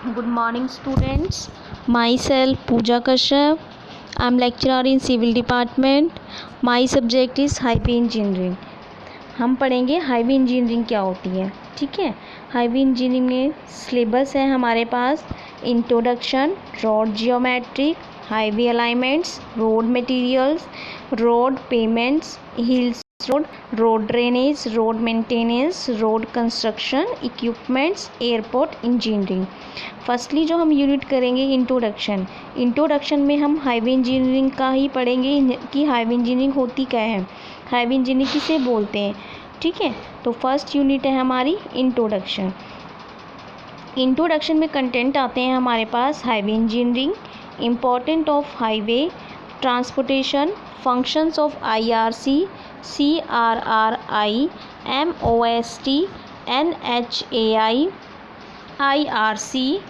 Good morning, students. Myself Pooja Kashyap. I'm lecturer in Civil Department. My subject is Highway Engineering. हम पढ़ेंगे highway engineering क्या होती है. ठीक है. हाईवे इंजीनियरिंग में सिलेबस है हमारे पास introduction, road geometric, highway alignments, road materials, road pavements, hills road, road drainage, road maintenance, road construction equipments, airport engineering. Firstly जो हम यूनिट करेंगे इंट्रोडक्शन में हम हाईवे इंजीनियरिंग का ही पढ़ेंगे कि हाईवे इंजीनियरिंग होती क्या है, हाईवे इंजीनियरिंग किसे बोलते हैं. ठीक है. तो फर्स्ट यूनिट है हमारी इंट्रोडक्शन में कंटेंट आते हैं हमारे पास highway engineering, important of highway transportation, functions of IRC, CRRI, MOST, NHAI, IRC,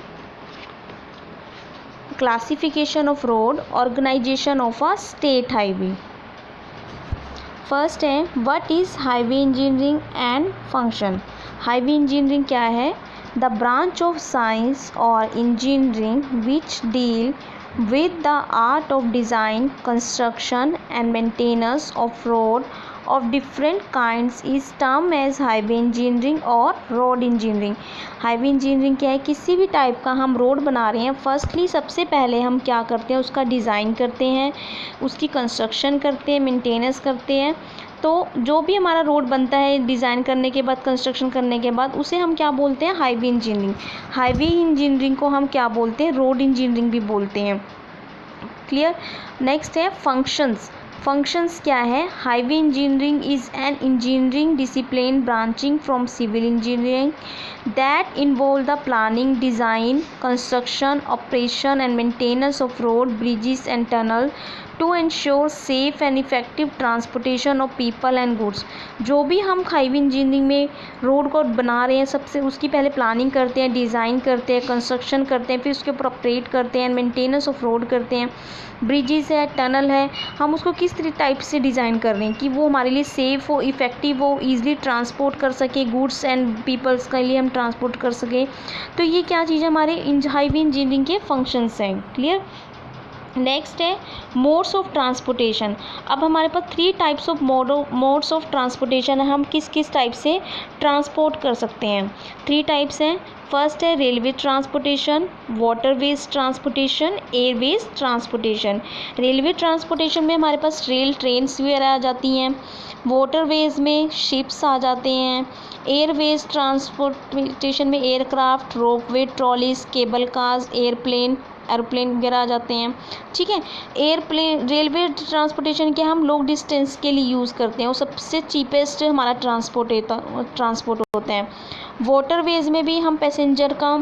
classification of road, organization of a state highway. First है what is highway engineering and function. Highway engineering क्या है? The branch of science और engineering which deal with the art of design, construction and maintenance of road of different kinds is termed as highway engineering और road engineering. Highway engineering क्या है? किसी भी type का हम रोड बना रहे हैं, फर्स्टली सबसे पहले हम क्या करते हैं, उसका डिज़ाइन करते हैं, उसकी कंस्ट्रक्शन करते हैं, मेंटेनेंस करते हैं. तो जो भी हमारा रोड बनता है डिज़ाइन करने के बाद, कंस्ट्रक्शन करने के बाद, उसे हम क्या बोलते हैं? Highway engineering. हाईवे इंजीनियरिंग को हम क्या बोलते हैं? रोड इंजीनियरिंग भी बोलते हैं. क्लियर. नेक्स्ट है फंक्शंस क्या है? Highway engineering is an engineering discipline branching from civil engineering that involve the planning, design, construction, operation and maintenance of road, bridges and tunnel to ensure safe and effective transportation of people and goods. जो भी हम highway engineering में road को बना रहे हैं, सबसे उसकी पहले प्लानिंग करते हैं, डिज़ाइन करते हैं, कंस्ट्रक्शन करते हैं, फिर उसके ऊपर ऑपरेट करते हैं, मेंटेनेंस ऑफ रोड करते हैं. ब्रिजेस है, टनल है, हम उसको किस टाइप से डिज़ाइन कर रहे हैं कि वो हमारे लिए सेफ़ हो, इफ़ेक्टिव हो, ईजिली ट्रांसपोर्ट कर सके, गुड्स एंड पीपल्स के लिए हम ट्रांसपोर्ट कर सकें. तो ये क्या चीज़ है? हमारे हाईवे इंजीनियरिंग के फंक्शंस हैं. क्लियर. नेक्स्ट है मोड्स ऑफ ट्रांसपोर्टेशन. अब हमारे पास 3 types of modes of transportation है. हम किस किस टाइप से ट्रांसपोर्ट कर सकते हैं? 3 टाइप्स हैं. फर्स्ट है railway transportation, waterways transportation, Airways transportation. Railway transportation में हमारे पास रेल ट्रेन्स वगैरह आ जाती हैं. वाटरवेज में शिप्स आ जाते हैं. एयरवेज ट्रांसपोर्टेशन में aircraft, ropeway, trolleys, cable cars, aeroplane वगैरह आ जाते हैं. ठीक है. रेलवे ट्रांसपोर्टेशन के हम लॉन्ग डिस्टेंस के लिए यूज़ करते हैं, वो सबसे चीपेस्ट हमारा ट्रांसपोर्ट होता है. वाटरवेज में भी हम पैसेंजर का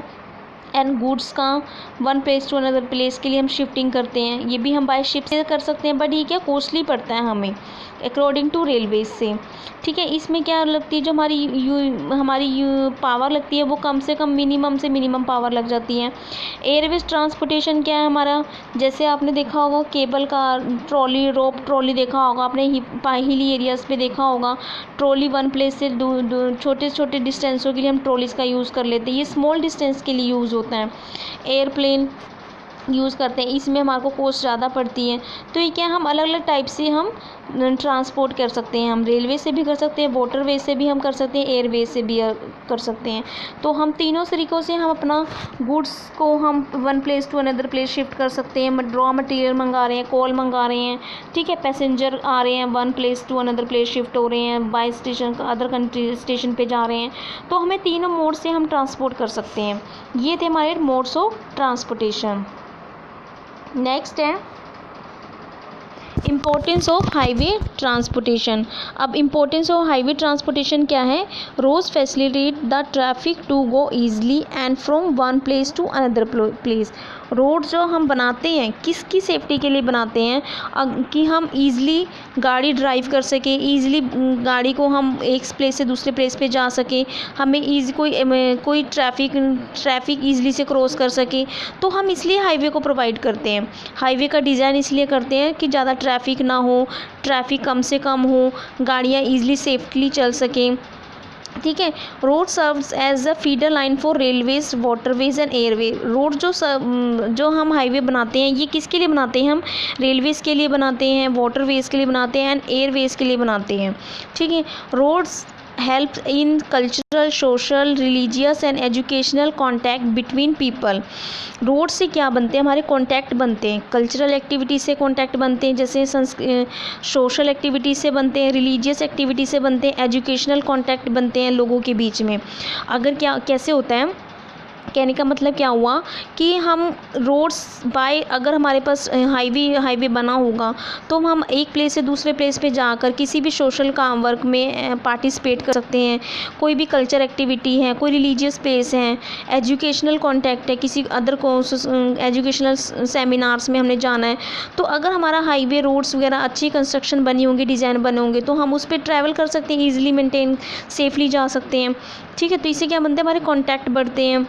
एंड गुड्स का one place to another place के लिए हम शिफ्टिंग करते हैं. ये भी हम बाय शिप से कर सकते हैं, बट ये क्या कॉस्टली पड़ता है हमें अकॉर्डिंग टू रेलवेज से. ठीक है. इसमें क्या लगती है, जो हमारी पावर लगती है वो कम से कम मिनिमम पावर लग जाती है. एयरवेज ट्रांसपोर्टेशन क्या है हमारा? जैसे आपने देखा होगा केबल का रोप ट्रॉली देखा होगा आपने, हिली एरियाज़ पे देखा होगा. ट्रॉली वन प्लेस से छोटे डिस्टेंसों के लिए हम ट्रॉलीज़ का यूज़ कर लेते हैं. ये स्मॉल डिस्टेंस के लिए यूज़ होता है. एयरप्लेन यूज़ करते हैं, इसमें हमारे को कॉस्ट ज़्यादा पड़ती है. तो ये क्या हम अलग अलग टाइप से हम ट्रांसपोर्ट कर सकते हैं. हम रेलवे से भी कर सकते हैं, वाटरवे से भी हम कर सकते हैं, एयरवे से भी कर सकते हैं. तो हम तीनों तरीक़ों से हम अपना गुड्स को हम one place to another place shift कर सकते हैं. रॉ मटेरियल मंगा रहे हैं, कोल मंगा रहे हैं. ठीक है. पैसेंजर आ रहे हैं, one place to another place shift हो रहे हैं, by station other country station पे जा रहे हैं. तो हमें तीनों मोड से हम ट्रांसपोर्ट कर सकते हैं. ये थे हमारे मोड्स ऑफ ट्रांसपोर्टेशन. नेक्स्ट है इम्पोर्टेंस ऑफ हाईवे ट्रांसपोर्टेशन. अब इम्पोर्टेंस ऑफ हाईवे ट्रांसपोर्टेशन क्या है? Roads facilitate the traffic to go easily and from one place to another place. Road जो हम बनाते हैं किसकी सेफ्टी के लिए बनाते हैं? कि हम ईज़िली गाड़ी ड्राइव कर सकें, ईज़िली गाड़ी को हम एक प्लेस से दूसरे प्लेस पे जा सकें, हमें कोई ट्रैफिक ईज़िली से क्रॉस कर सके. तो हम इसलिए हाईवे को प्रोवाइड करते हैं. हाईवे का डिज़ाइन इसलिए करते हैं कि ज़्यादा ट्रैफिक ना हो, ट्रैफिक कम से कम हो, गाड़ियाँ ईज़िली सेफ्टली चल सकें. ठीक है। Road serves as a feeder line for railways, waterways and airway. Road जो हम हाईवे बनाते हैं ये किसके लिए बनाते हैं? हम रेलवेज़ के लिए बनाते हैं, वाटरवेज के लिए बनाते हैं एंड एयरवेज के लिए बनाते हैं। ठीक है। Roads help in cultural, social, religious and educational contact between people. Road से क्या बनते हैं? हमारे कॉन्टैक्ट बनते हैं, कल्चरल एक्टिविटी से कॉन्टैक्ट बनते हैं, जैसे सोशल एक्टिविटी से बनते हैं, रिलीजियस एक्टिविटी से बनते हैं, एजुकेशनल कॉन्टैक्ट बनते हैं लोगों के बीच में। अगर क्या कैसे होता है, कहने का मतलब क्या हुआ कि हम रोड्स बाय, अगर हमारे पास हाईवे बना होगा तो हम एक प्लेस से दूसरे प्लेस पे जाकर किसी भी सोशल काम वर्क में पार्टिसिपेट कर सकते हैं। कोई भी कल्चर एक्टिविटी है, कोई रिलीजियस प्लेस है, एजुकेशनल कॉन्टैक्ट है, किसी अदर कोर्स एजुकेशनल सेमिनार्स में हमने जाना है, तो अगर हमारा हाईवे रोड्स वगैरह अच्छी कंस्ट्रक्शन बनी होंगी, डिज़ाइन बने होंगे, तो हम उस पर ट्रैवल कर सकते हैं, ईजिली मेंटेन सेफली जा सकते हैं। ठीक है। तो इससे क्या बनते हैं? हमारे कॉन्टैक्ट बढ़ते हैं।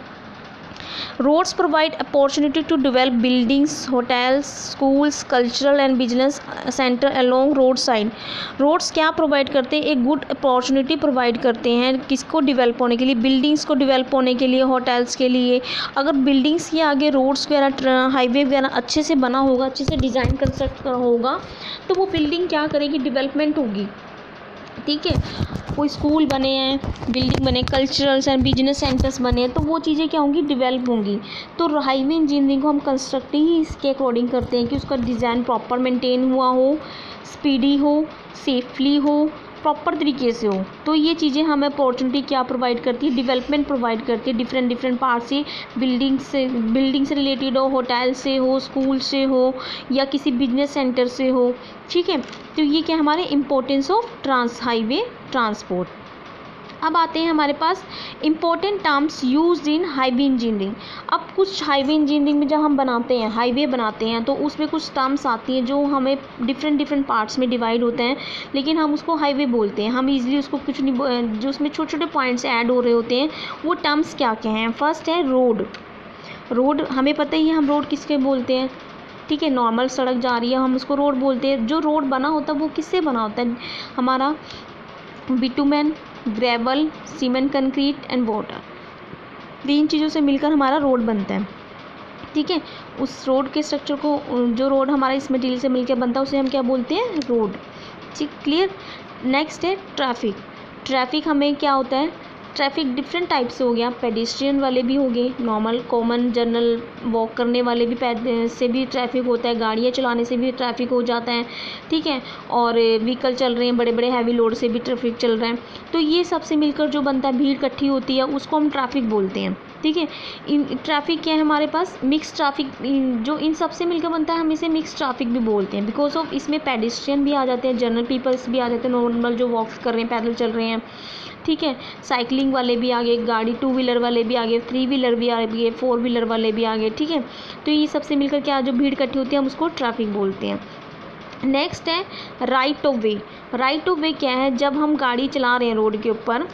Roads provide opportunity to develop buildings, hotels, schools, cultural and business center along roadside. Roads क्या प्रोवाइड करते हैं? एक गुड अपॉर्चुनिटी प्रोवाइड करते हैं किसको? डेवलप होने के लिए, बिल्डिंग्स को डेवलप होने के लिए, होटल्स के लिए। अगर बिल्डिंग्स के आगे रोड्स वगैरह, हाईवे वगैरह अच्छे से बना होगा, अच्छे से डिज़ाइन कंस्ट्रक्ट होगा, तो वो बिल्डिंग क्या करेगी? डेवलपमेंट होगी। ठीक है। कोई स्कूल बने हैं, बिल्डिंग बने, कल्चरल्स एंड बिजनेस सेंटर्स बने हैं, तो वो चीज़ें क्या होंगी? डेवलप होंगी। तो हाईवे इंजीनियरिंग को हम कंस्ट्रक्ट ही इसके अकॉर्डिंग करते हैं कि उसका डिज़ाइन प्रॉपर मेंटेन हुआ हो, स्पीडी हो, सेफली हो, प्रॉपर तरीके से हो। तो ये चीज़ें हमें अपॉर्चुनिटी क्या प्रोवाइड करती है? डेवलपमेंट प्रोवाइड करती है डिफरेंट पार्ट से, बिल्डिंग से रिलेटेड हो, होटल से हो, स्कूल से हो, या किसी बिजनेस सेंटर से हो। ठीक है। तो ये क्या हमारे इम्पोर्टेंस ऑफ हाईवे ट्रांसपोर्ट। अब आते हैं हमारे पास important terms used in highway engineering. अब कुछ हाईवे इंजीनियरिंग में जब हम बनाते हैं, हाईवे बनाते हैं, तो उसमें कुछ टर्म्स आती हैं जो हमें डिफरेंट पार्ट्स में डिवाइड होते हैं, लेकिन हम उसको हाईवे बोलते हैं। हम इजीली उसको कुछ नहीं, जो उसमें छोटे छोटे पॉइंट्स ऐड हो रहे होते हैं, वो टर्म्स क्या क्या हैं? फर्स्ट है रोड। रोड हमें पता ही है, हम रोड किसके बोलते हैं? ठीक है। नॉर्मल सड़क जा रही है, हम उसको रोड बोलते हैं। जो रोड बना होता है वो किससे बना होता है? हमारा bitumen, gravel, cement, concrete and water, तीन चीज़ों से मिलकर हमारा रोड बनता है। ठीक है। उस रोड के स्ट्रक्चर को, जो रोड हमारा इस मटेरियल से मिलकर बनता है, उसे हम क्या बोलते हैं? रोड। ठीक, क्लियर। नेक्स्ट है ट्रैफिक। ट्रैफिक हमें क्या होता है? ट्रैफिक डिफरेंट टाइप से हो गया, पेडिस्ट्रियन वाले भी हो गए, नॉर्मल कॉमन जनरल वॉक करने वाले भी से भी ट्रैफिक होता है, गाड़ियाँ चलाने से भी ट्रैफिक हो जाता है। ठीक है। और व्हीकल चल रहे हैं, बड़े बड़े हैवी लोड से भी ट्रैफिक चल रहा है। तो ये सबसे मिलकर जो बनता है, भीड़ इकट्ठी होती है, उसको हम ट्रैफिक बोलते हैं। ठीक है। इन ट्रैफिक क्या है हमारे पास? Mix traffic. जो इन सबसे मिलकर बनता है, हम इसे मिक्स ट्रैफिक भी बोलते हैं, बिकॉज ऑफ इसमें पेडिस्ट्रियन भी आ जाते हैं, जनरल पीपल्स भी आ जाते हैं, नॉर्मल जो वॉक कर रहे हैं, पैदल चल रहे हैं। ठीक है। साइकिलिंग वाले भी आ गए, गाड़ी 2 व्हीलर वाले भी आ गए, 3 व्हीलर भी आ गए, 4 व्हीलर वाले भी आ गए। ठीक है। तो ये सबसे मिलकर क्या, जो भीड़ इकट्ठी होती है, हम उसको ट्रैफिक बोलते हैं। नेक्स्ट है right of way. Right of वे क्या है? जब हम गाड़ी चला रहे हैं रोड के ऊपर,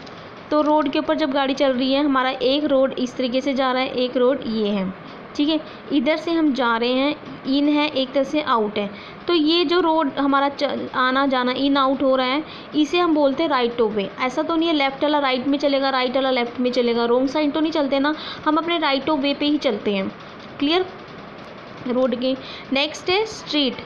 तो रोड के ऊपर जब गाड़ी चल रही है, हमारा एक रोड इस तरीके से जा रहा है, एक रोड ये है। ठीक है। इधर से हम जा रहे हैं, इन है, एक तरह से आउट है। तो ये जो रोड हमारा आना जाना इन आउट हो रहा है, इसे हम बोलते हैं राइट ऑफ वे। ऐसा तो नहीं है लेफ्ट वाला राइट में चलेगा, राइट वाला लेफ्ट में चलेगा, रोंग साइड तो नहीं चलते ना, हम अपने राइट ऑफ वे पे ही चलते हैं। क्लियर रोड के। नेक्स्ट है स्ट्रीट।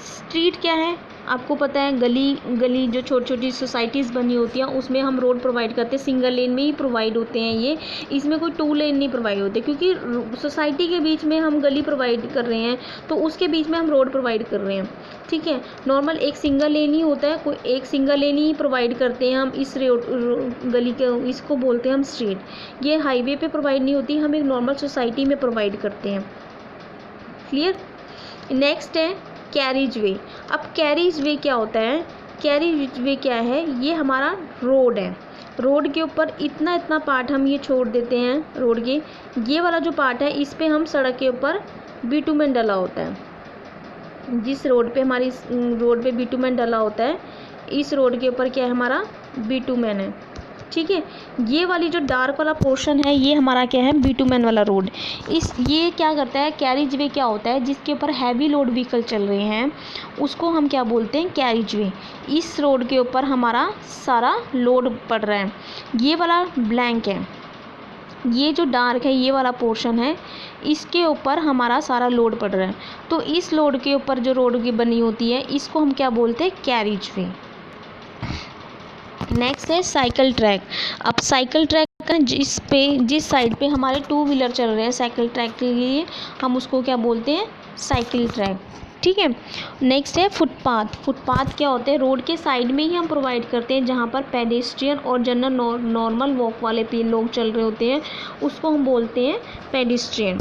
स्ट्रीट क्या है? आपको पता है, गली जो छोटी छोटी सोसाइटीज़ बनी होती हैं, उसमें हम रोड प्रोवाइड करते हैं, सिंगल लेन में ही प्रोवाइड होते हैं ये, इसमें कोई 2 लेन नहीं प्रोवाइड होते, क्योंकि सोसाइटी के बीच में हम गली प्रोवाइड कर रहे हैं, तो उसके बीच में हम रोड प्रोवाइड कर रहे हैं। ठीक है। नॉर्मल एक सिंगल लेन ही होता है, कोई एक सिंगल लेन ही प्रोवाइड करते हैं हम इस गली के, इसको बोलते हैं हम स्ट्रीट। ये हाईवे पे प्रोवाइड नहीं होती, हम एक नॉर्मल सोसाइटी में प्रोवाइड करते हैं। क्लियर। नेक्स्ट है कैरिज वे। अब कैरिज वे क्या होता है? कैरिज वे क्या है? ये हमारा रोड है, रोड के ऊपर इतना इतना पार्ट हम ये छोड़ देते हैं रोड के, ये वाला जो पार्ट है, इस पे हम सड़क के ऊपर बिटुमेन डला होता है। जिस रोड पे हमारी रोड पे बिटुमेन डला होता है, इस रोड के ऊपर क्या है? हमारा बिटुमेन है। ठीक है। ये वाली जो डार्क वाला पोर्शन है ये हमारा क्या है, बिटुमेन वाला रोड। ये क्या करता है, कैरिज वे क्या होता है, जिसके ऊपर हैवी लोड व्हीकल चल रहे हैं उसको हम क्या बोलते हैं, कैरिज वे। इस रोड के ऊपर हमारा सारा लोड पड़ रहा है। ये वाला ब्लैंक है, ये जो डार्क है ये वाला पोर्शन है, इसके ऊपर हमारा सारा लोड पड़ रहा है। तो इस लोड के ऊपर जो रोड की बनी होती है इसको हम क्या बोलते हैं, कैरिज वे। नेक्स्ट है साइकिल ट्रैक। अब साइकिल ट्रैक का जिस साइड पे हमारे 2 व्हीलर चल रहे हैं साइकिल ट्रैक के लिए हम उसको क्या बोलते हैं, साइकिल ट्रैक। ठीक है। नेक्स्ट है फुटपाथ। फुटपाथ क्या होते हैं, रोड के साइड में ही हम प्रोवाइड करते हैं जहाँ पर पेडेस्ट्रियन और जनरल नॉर्मल वॉक वाले लोग चल रहे होते हैं उसको हम बोलते हैं पेडेस्ट्रियन,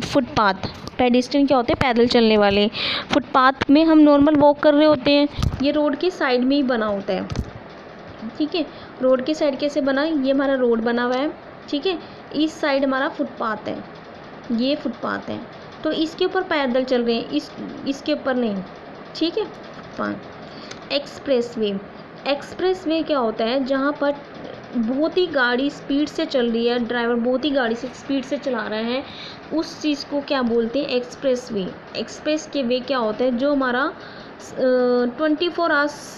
फुटपाथ। पेडेस्ट्रियन क्या होते हैं, पैदल चलने वाले। फुटपाथ में हम नॉर्मल वॉक कर रहे होते हैं, ये रोड के साइड में ही बना होता है। ठीक है। रोड के साइड कैसे बना, ये हमारा रोड बना हुआ है। ठीक है। इस साइड हमारा फुटपाथ है, ये फुटपाथ है, तो इसके ऊपर पैदल चल रहे हैं, इसके ऊपर नहीं। ठीक है। फुटपाथ। एक्सप्रेस वे क्या होता है, जहाँ पर बहुत ही गाड़ी स्पीड से चल रही है, ड्राइवर बहुत ही गाड़ी से स्पीड से चला रहा है, उस चीज़ को क्या बोलते हैं, एक्सप्रेस वे। एक्सप्रेस के वे क्या होता है, जो हमारा 24 आवर्स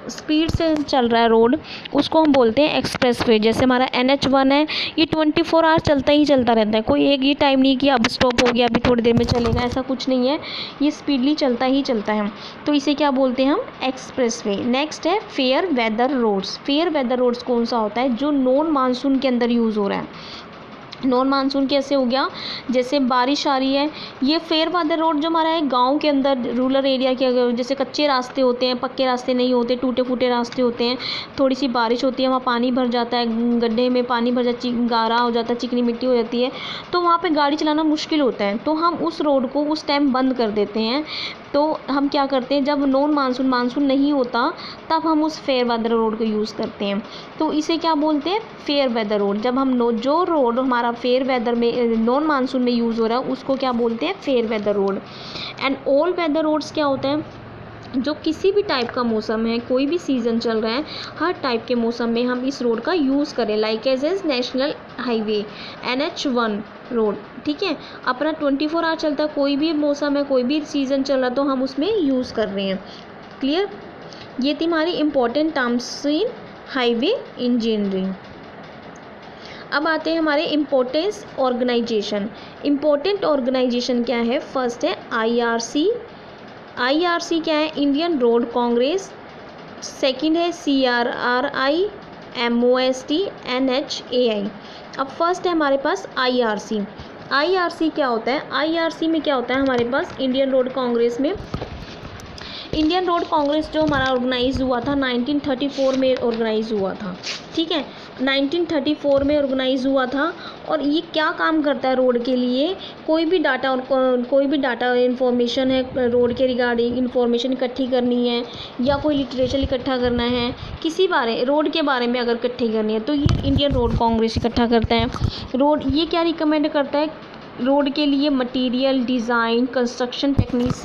स्पीड से चल रहा है रोड, उसको हम बोलते हैं एक्सप्रेस वे। जैसे हमारा NH1 है, ये 24 आवर्स चलता ही चलता रहता है, कोई एक ये टाइम नहीं कि अब स्टॉप हो गया अभी थोड़ी देर में चलेगा, ऐसा कुछ नहीं है, ये स्पीडली चलता ही चलता है, तो इसे क्या बोलते हैं हम, एक्सप्रेस वे। नेक्स्ट है fair weather roads. Fair weather roads कौन सा होता है, जो नॉन मानसून के अंदर यूज़ हो रहा है। नॉन मानसून कैसे हो गया, जैसे बारिश आ रही है, ये फेयर वेदर रोड जो हमारा है गांव के अंदर, रूरल एरिया के अगर जैसे कच्चे रास्ते होते हैं, पक्के रास्ते नहीं होते, टूटे फूटे रास्ते होते हैं, थोड़ी सी बारिश होती है वहाँ पानी भर जाता है, गड्ढे में पानी भर जाता है, गारा हो जाता है, चिकनी मिट्टी हो जाती है, तो वहाँ पे गाड़ी चलाना मुश्किल होता है, तो हम उस रोड को उस टाइम बंद कर देते हैं। तो हम क्या करते हैं, जब नॉन मानसून नहीं होता तब हम उस फेयर वेदर रोड को यूज़ करते हैं, तो इसे क्या बोलते हैं, फेयर वेदर रोड। जब हम जो रोड हमारा फेयर वेदर में नॉन मानसून में यूज़ हो रहा है उसको क्या बोलते हैं, fair weather road. And all weather roads क्या होते हैं, जो किसी भी टाइप का मौसम है, कोई भी सीज़न चल रहा है, हर टाइप के मौसम में हम इस रोड का यूज़ करें, like as national highway NH1 road. ठीक है। अपना 24 आवर चलता है, कोई भी मौसम है, कोई भी सीज़न चल रहा है, तो हम उसमें यूज़ कर रहे हैं। क्लियर। ये थी हमारी important terms in highway engineering. अब आते हैं हमारे इम्पोर्टेंस ऑर्गेनाइजेशन। इम्पोर्टेंट ऑर्गेनाइजेशन क्या है, फर्स्ट है IRC क्या है, इंडियन रोड कांग्रेस। सेकंड है CRRI, MOST, NHAI। अब फर्स्ट है हमारे पास IRC क्या होता है, IRC में क्या होता है हमारे पास, इंडियन रोड कांग्रेस में, इंडियन रोड कांग्रेस जो हमारा ऑर्गेनाइज हुआ था 1934 में ऑर्गेनाइज हुआ था। ठीक है। 1934 में ऑर्गेनाइज हुआ था, और ये क्या काम करता है रोड के लिए, कोई भी डाटा इन्फॉर्मेशन है रोड के रिगार्डिंग, इन्फॉर्मेशन इकट्ठी करनी है या कोई लिटरेचर इकट्ठा करना है, किसी रोड के बारे में अगर इकट्ठी करनी है तो ये इंडियन रोड कांग्रेस इकट्ठा करता है। रोड ये क्या रिकमेंड करता है, रोड के लिए मटेरियल, डिज़ाइन, कंस्ट्रक्शन टेक्निक्स,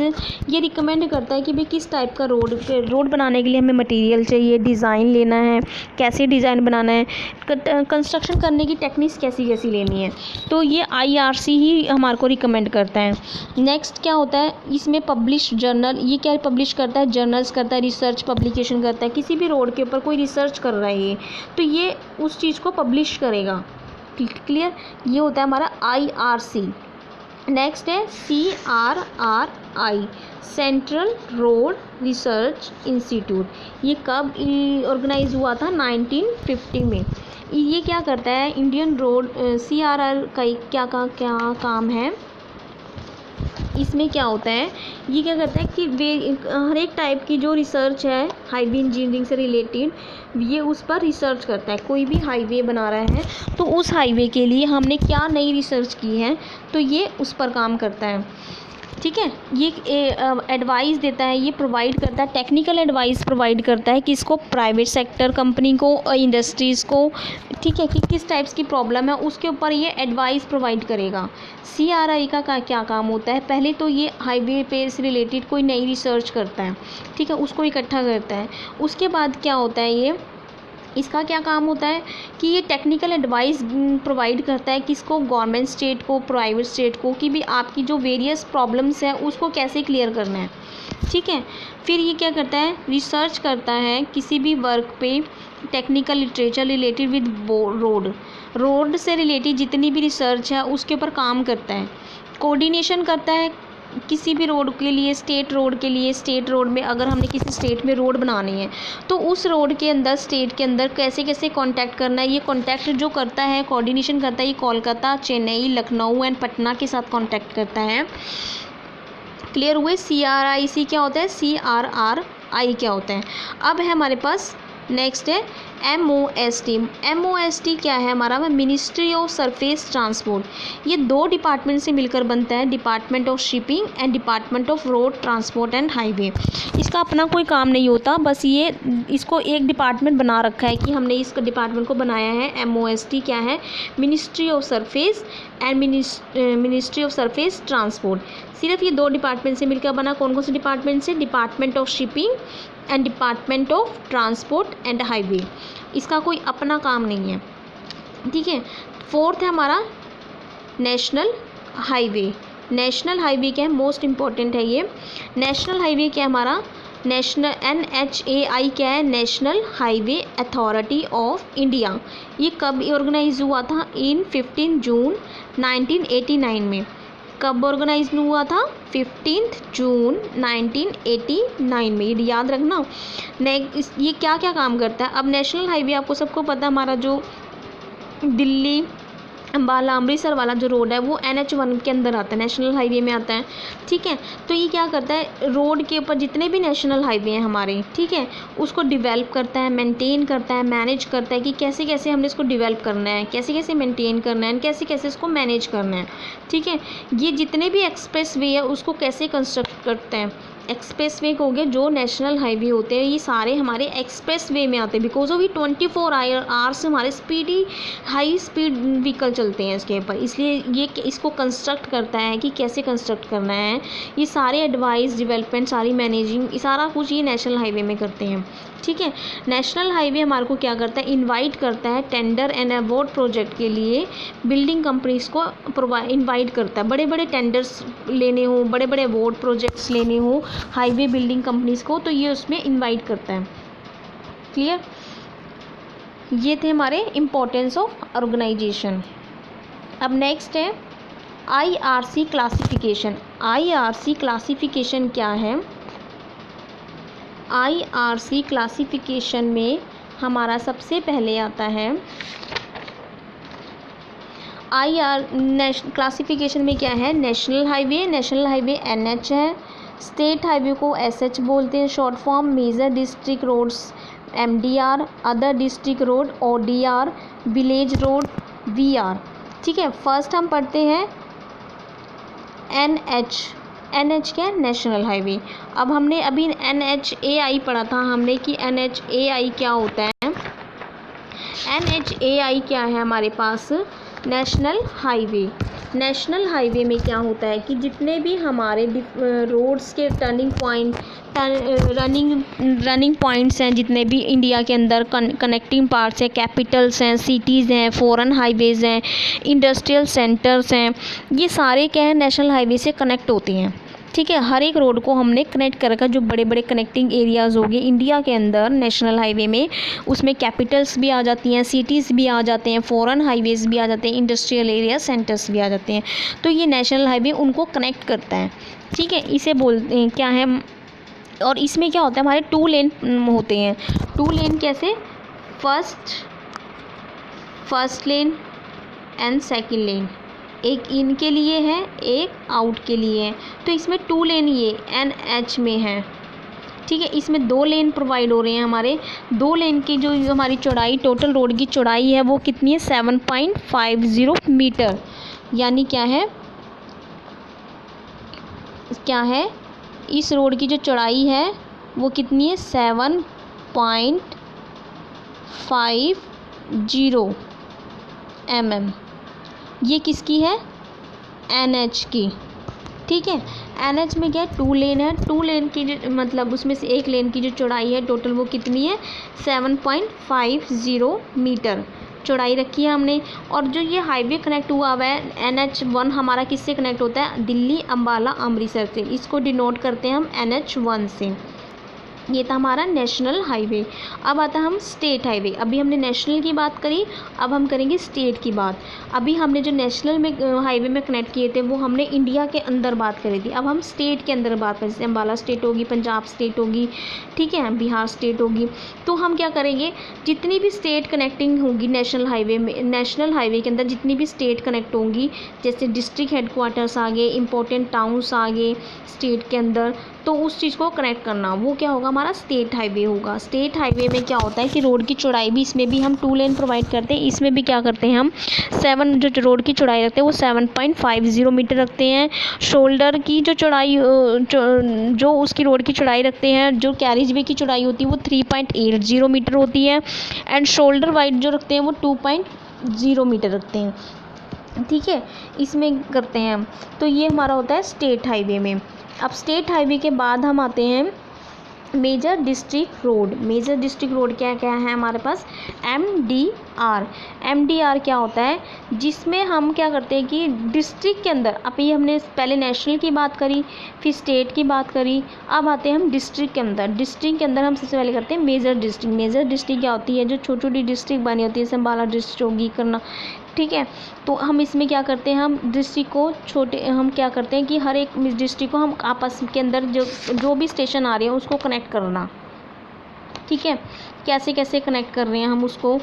ये रिकमेंड करता है कि भाई किस टाइप का रोड बनाने के लिए हमें मटेरियल चाहिए, डिज़ाइन लेना है, कैसे डिज़ाइन बनाना है, कंस्ट्रक्शन करने की टेक्निक्स कैसी लेनी है, तो ये IRC ही हमारे को रिकमेंड करता है। नेक्स्ट क्या होता है, इसमें पब्लिश जर्नल, ये क्या पब्लिश करता है, जर्नल्स करता है, रिसर्च पब्लिकेशन करता है, किसी भी रोड के ऊपर कोई रिसर्च कर रहा है ये, तो ये उस चीज़ को पब्लिश करेगा। क्लियर। ये होता है हमारा IRC। नेक्स्ट है CRRI, central road research institute. ये कब ऑर्गेनाइज हुआ था, 1950 में। ये क्या करता है, इंडियन रोड CRR का क्या काम है, इसमें क्या होता है, ये क्या करता है कि हर एक टाइप की जो रिसर्च है हाईवे इंजीनियरिंग से रिलेटेड, ये उस पर रिसर्च करता है। कोई भी हाईवे बना रहा है तो उस हाईवे के लिए हमने क्या नई रिसर्च की है, तो ये उस पर काम करता है। ठीक है। ये एडवाइस देता है, ये प्रोवाइड करता है, टेक्निकल एडवाइस प्रोवाइड करता है किसको, प्राइवेट सेक्टर कंपनी को, इंडस्ट्रीज़ को, ठीक है, कि किस टाइप्स की प्रॉब्लम है उसके ऊपर ये एडवाइस प्रोवाइड करेगा। CRI का क्या काम होता है, पहले तो ये हाईवे पे से रिलेटेड कोई नई रिसर्च करता है, ठीक है, उसको इकट्ठा करता है। उसके बाद क्या होता है, ये इसका क्या काम होता है कि ये टेक्निकल एडवाइस प्रोवाइड करता है किसको, गवर्नमेंट स्टेट को, प्राइवेट स्टेट को, कि भी आपकी जो वेरियस प्रॉब्लम्स हैं उसको कैसे क्लियर करना है, ठीक है। फिर ये क्या करता है, रिसर्च करता है किसी भी वर्क पे, technical literature related with road से रिलेटेड जितनी भी रिसर्च है उसके ऊपर काम करता है। कोऑर्डिनेशन करता है किसी भी रोड के लिए, स्टेट रोड में अगर हमने किसी स्टेट में रोड बनानी है तो उस रोड के अंदर, स्टेट के अंदर कैसे कैसे कांटेक्ट करना है, ये कांटेक्ट जो करता है, कोऑर्डिनेशन करता है, ये कोलकाता, चेन्नई, लखनऊ एंड पटना के साथ कांटेक्ट करता है। क्लियर हुए। CRIC क्या होता है, CRRI क्या होता है। अब है हमारे पास नेक्स्ट है MOST क्या है हमारा, मिनिस्ट्री ऑफ सरफेस ट्रांसपोर्ट। ये दो डिपार्टमेंट से मिलकर बनता है, department of shipping and department of road transport and highway. इसका अपना कोई काम नहीं होता, बस ये इसको एक डिपार्टमेंट बना रखा है कि हमने इस डिपार्टमेंट को बनाया है। MOST क्या है, ministry of surface and ministry of surface transport. सिर्फ ये दो डिपार्टमेंट से मिलकर बना, कौन कौन से डिपार्टमेंट से, department of shipping and department of transport and highway. इसका कोई अपना काम नहीं है, ठीक है। फोर्थ है हमारा नेशनल हाईवे। नेशनल हाईवे क्या है, मोस्ट इम्पॉर्टेंट है ये। नेशनल हाईवे क्या है हमारा, नेशनल NHAI क्या है, national highway authority of India. ये कब ऑर्गेनाइज हुआ था, इन 15 जून 1989 में। कब ऑर्गेनाइज हुआ था, 15 जून 1989 में, ये याद रखना। ये क्या क्या काम करता है। अब नेशनल हाईवे आपको सबको पता है, हमारा जो दिल्ली अम्बाला अमृतसर वाला जो रोड है वो NH1 के अंदर आता है, नेशनल हाईवे में आता है, ठीक है। तो ये क्या करता है, रोड के ऊपर जितने भी नेशनल हाईवे हैं हमारे, ठीक है, उसको डिवेल्प करता है, मेंटेन करता है, मैनेज करता है कि कैसे कैसे हमने इसको डिवेल्प करना है, कैसे कैसे मेंटेन करना है, कैसे कैसे इसको मैनेज करना है, ठीक है। ये जितने भी एक्सप्रेस वे है उसको कैसे कंस्ट्रक्ट करते हैं। एक्सप्रेस वे हो गए, जो नेशनल हाईवे होते हैं ये सारे हमारे एक्सप्रेस वे में आते हैं, बिकॉज ऑफ ये 24 आवर्स हमारे स्पीडी हाई स्पीड व्हीकल चलते हैं इसके ऊपर, इसलिए ये इसको कंस्ट्रक्ट करता है कि कैसे कंस्ट्रक्ट करना है। ये सारे एडवाइस, डेवलपमेंट, सारी मैनेजिंग, ये सारा कुछ ये नेशनल हाईवे में करते हैं, ठीक है। नेशनल हाईवे हमारे को क्या करता है, इनवाइट करता है टेंडर एंड अवार्ड प्रोजेक्ट के लिए, बिल्डिंग कंपनीज को इनवाइट करता है। बड़े बड़े टेंडर्स लेने हो, बड़े बड़े अवार्ड प्रोजेक्ट्स लेने हो हाईवे बिल्डिंग कंपनीज को, तो ये उसमें इनवाइट करता है। क्लियर। ये थे हमारे इम्पोर्टेंस ऑफ ऑर्गेनाइजेशन। अब नेक्स्ट है IRC क्लासिफिकेशन। IRC क्लासिफिकेशन क्या है, IRC क्लासिफिकेशन में हमारा सबसे पहले आता है क्लासिफिकेशन में क्या है, नेशनल हाईवे NH है, स्टेट हाईवे को SH बोलते हैं short form, major district roads MDR, other district road ODR, village road VR, ठीक है। फर्स्ट हम पढ़ते हैं NH क्या है, नेशनल हाईवे। अब हमने अभी NHAI पढ़ा था हमने कि NHAI क्या होता है। NHAI क्या है हमारे पास, नेशनल हाईवे में क्या होता है कि जितने भी हमारे रोड्स के रनिंग पॉइंट्स हैं, जितने भी इंडिया के अंदर कनेक्टिंग पार्ट्स हैं, कैपिटल्स हैं, सिटीज़ हैं, फॉरेन हाईवेज़ हैं, इंडस्ट्रियल सेंटर्स हैं, ये सारे क्या है नेशनल हाईवे से कनेक्ट होते हैं, ठीक है। हर एक रोड को हमने कनेक्ट कर रखा, जो बड़े बड़े कनेक्टिंग एरियाज़ हो गए इंडिया के अंदर नेशनल हाईवे में, उसमें कैपिटल्स भी आ जाती हैं, सिटीज़ भी आ जाते हैं, फॉरेन हाईवेज़ भी आ जाते हैं, इंडस्ट्रियल एरिया सेंटर्स भी आ जाते हैं। तो ये नेशनल हाईवे उनको कनेक्ट करता है, ठीक है। इसे बोलते हैं क्या है, और इसमें क्या होता है, हमारे 2 लेन होते हैं। 2 लेन कैसे, फर्स्ट लेन एंड सेकेंड लेन, एक इन के लिए है, एक आउट के लिए है। तो इसमें 2 लेन ये NH में है, ठीक है। इसमें 2 लेन प्रोवाइड हो रहे हैं हमारे। 2 लेन की जो हमारी चौड़ाई, टोटल रोड की चौड़ाई है वो कितनी है, 7.50 मीटर, यानी क्या है क्या है, इस रोड की जो चौड़ाई है वो कितनी है, 7.50 mm। ये किसकी है, NH की। ठीक है, NH में क्या है, 2 लेन है, 2 लेन की जो मतलब उसमें से एक लेन की जो चौड़ाई है टोटल वो कितनी है, 7.50 मीटर चौड़ाई रखी है हमने। और जो ये हाईवे कनेक्ट हुआ हुआ है NH1 हमारा किससे कनेक्ट होता है, दिल्ली अम्बाला अमृतसर से। इसको डिनोट करते हैं हम NH1 से। ये था हमारा नेशनल हाईवे। अब आता है हम स्टेट हाईवे। अभी हमने नेशनल की बात करी, अब हम करेंगे स्टेट की बात। अभी हमने जो नेशनल में हाईवे में कनेक्ट किए थे वो हमने इंडिया के अंदर बात करी थी। अब हम स्टेट के अंदर बात करें, जैसे अम्बाला स्टेट होगी, पंजाब स्टेट होगी, ठीक है, बिहार स्टेट होगी। तो हम क्या करेंगे, जितनी भी स्टेट कनेक्टिंग होगी नेशनल हाईवे में, नेशनल हाईवे के अंदर जितनी भी स्टेट कनेक्ट होंगी, जैसे डिस्ट्रिक्ट हेडक्वार्टर्स आ गए, इंपॉर्टेंट टाउन्स आ गए स्टेट के अंदर, तो उस चीज़ को कनेक्ट करना वो क्या होगा, हमारा स्टेट हाईवे होगा। स्टेट हाईवे में क्या होता है कि रोड की चौड़ाई भी इसमें भी हम 2 लेन प्रोवाइड करते हैं। इसमें भी क्या करते हैं हम, जो रोड की चौड़ाई रखते हैं वो 7.50 मीटर रखते हैं। शोल्डर की जो चौड़ाई जो उसकी रोड की चौड़ाई रखते हैं, जो कैरिज वे की चौड़ाई होती है वो 3.80 मीटर होती है। एंड शोल्डर वाइड जो रखते हैं वो 2.0 मीटर रखते हैं। ठीक है, इसमें करते हैं हम। तो ये हमारा होता है स्टेट हाईवे में। अब स्टेट हाईवे के बाद हम आते हैं major district road. Major district road क्या क्या है हमारे पास, MDR। MDR क्या होता है, जिसमें हम क्या करते हैं कि डिस्ट्रिक्ट के अंदर, अभी हमने पहले नेशनल की बात करी, फिर स्टेट की बात करी, अब आते हैं हम डिस्ट्रिक्ट के अंदर। डिस्ट्रिक्ट के अंदर हम सबसे पहले करते हैं मेजर डिस्ट्रिक्ट। मेजर डिस्ट्रिक्ट क्या होती है, जो छोटी छोटी डिस्ट्रिक्ट बनी होती है, जैसे अम्बाला डिस्ट्रिक्ट होगी, करना, ठीक है। तो हम इसमें क्या करते हैं, हम डिस्ट्रिक्ट को छोटे, हम क्या करते हैं कि हर एक डिस्ट्रिक्ट को हम आपस के अंदर जो भी स्टेशन आ रहे हैं उसको कनेक्ट करना। ठीक है, कैसे कैसे कनेक्ट कर रहे हैं हम उसको,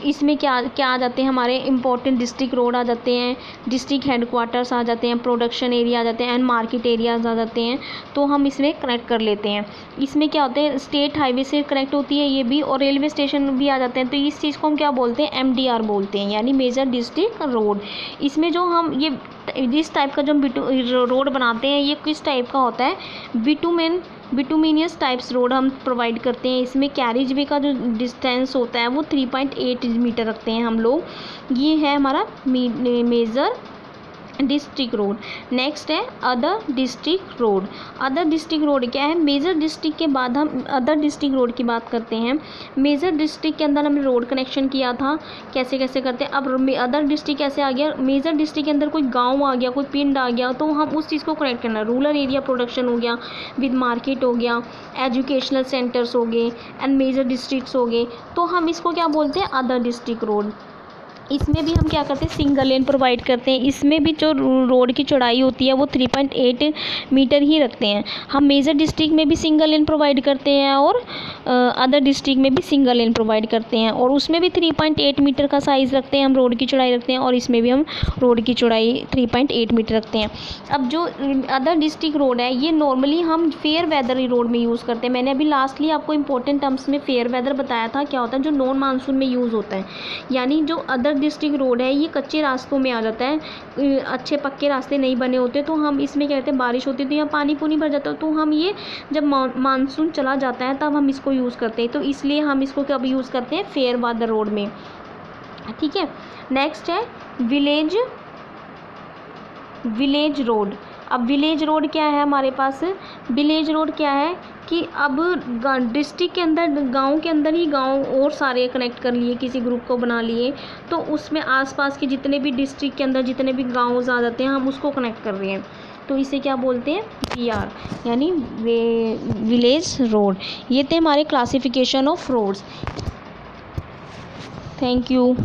इसमें क्या क्या आ जाते हैं, हमारे इंपॉर्टेंट डिस्ट्रिक्ट रोड आ जाते हैं, डिस्ट्रिक्ट हेडक्वार्टर्स आ जाते हैं, प्रोडक्शन एरिया आ जाते हैं, एंड मार्केट एरियाज आ जाते हैं। तो हम इसमें कनेक्ट कर लेते हैं। इसमें क्या होते हैं, स्टेट हाईवे से कनेक्ट होती है ये भी, और रेलवे स्टेशन भी आ जाते हैं। तो इस चीज़ को हम क्या बोलते हैं, MDR बोलते हैं, यानी मेजर डिस्ट्रिक्ट रोड। इसमें जो हम ये इस टाइप का जो हम रोड बनाते हैं, ये किस टाइप का होता है, बिटुमिनियस टाइप्स रोड हम प्रोवाइड करते हैं। इसमें कैरिज वे का जो डिस्टेंस होता है वो 3.8 मीटर रखते हैं हम लोग। ये है हमारा मेजर डिस्ट्रिक्ट रोड। नेक्स्ट है other district road. Other district road क्या है, मेजर डिस्ट्रिक्ट के बाद हम अदर डिस्ट्रिक्ट रोड की बात करते हैं। मेजर डिस्ट्रिक्ट के अंदर हमने रोड कनेक्शन किया था, कैसे कैसे करते हैं। अब अदर डिस्ट्रिक्ट कैसे आ गया, मेजर डिस्ट्रिक्ट के अंदर कोई गांव आ गया, कोई पिंड आ गया, तो हम उस चीज़ को कनेक्ट करना। रूरल एरिया प्रोडक्शन हो गया, विद मार्केट हो गया, एजुकेशनल सेंटर्स हो गए, एंड मेजर डिस्ट्रिक्ट्स हो गए, तो हम इसको क्या बोलते हैं, अदर डिस्ट्रिक्ट रोड। इसमें भी हम क्या करते हैं, सिंगल लेन प्रोवाइड करते हैं। इसमें भी जो रोड की चौड़ाई होती है वो 3.8 मीटर ही रखते हैं। हम मेजर डिस्ट्रिक्ट में भी सिंगल लेन प्रोवाइड करते हैं और अदर डिस्ट्रिक्ट में भी सिंगल लेन प्रोवाइड करते हैं, और उसमें भी 3.8 मीटर का साइज़ रखते हैं, हम रोड की चौड़ाई रखते हैं, और इसमें भी हम रोड की चौड़ाई 3.8 मीटर रखते हैं। अब जो अदर डिस्ट्रिक्ट रोड है ये नॉर्मली हम फेयर वेदर रोड में यूज़ करते हैं। मैंने अभी लास्टली आपको इंपॉर्टेंट टर्म्स में फेयर वेदर बताया था, क्या होता है, जो नॉन मानसून में यूज़ होता है। यानी जो अदर डिस्ट्रिक्ट रोड है ये कच्चे रास्तों में आ जाता है, अच्छे पक्के रास्ते नहीं बने होते, तो हम इसमें क्या कहते हैं, बारिश होती है तो यहाँ पानी पूनी भर जाता है, तो हम ये जब मानसून चला जाता है तब हम इसको यूज़ करते हैं। तो इसलिए हम इसको कब यूज़ करते हैं, फेयर वेदर रोड में। ठीक है, नेक्स्ट है विलेज रोड। अब विलेज रोड क्या है हमारे पास, विलेज रोड क्या है कि अब डिस्ट्रिक्ट के अंदर, गांव के अंदर ही गांव और सारे कनेक्ट कर लिए, किसी ग्रुप को बना लिए, तो उसमें आसपास के जितने भी डिस्ट्रिक्ट के अंदर जितने भी गांव आ जाते हैं हम उसको कनेक्ट कर रहे हैं, तो इसे क्या बोलते हैं, VR, यानी विलेज रोड। ये थे हमारे classification of roads. Thank you.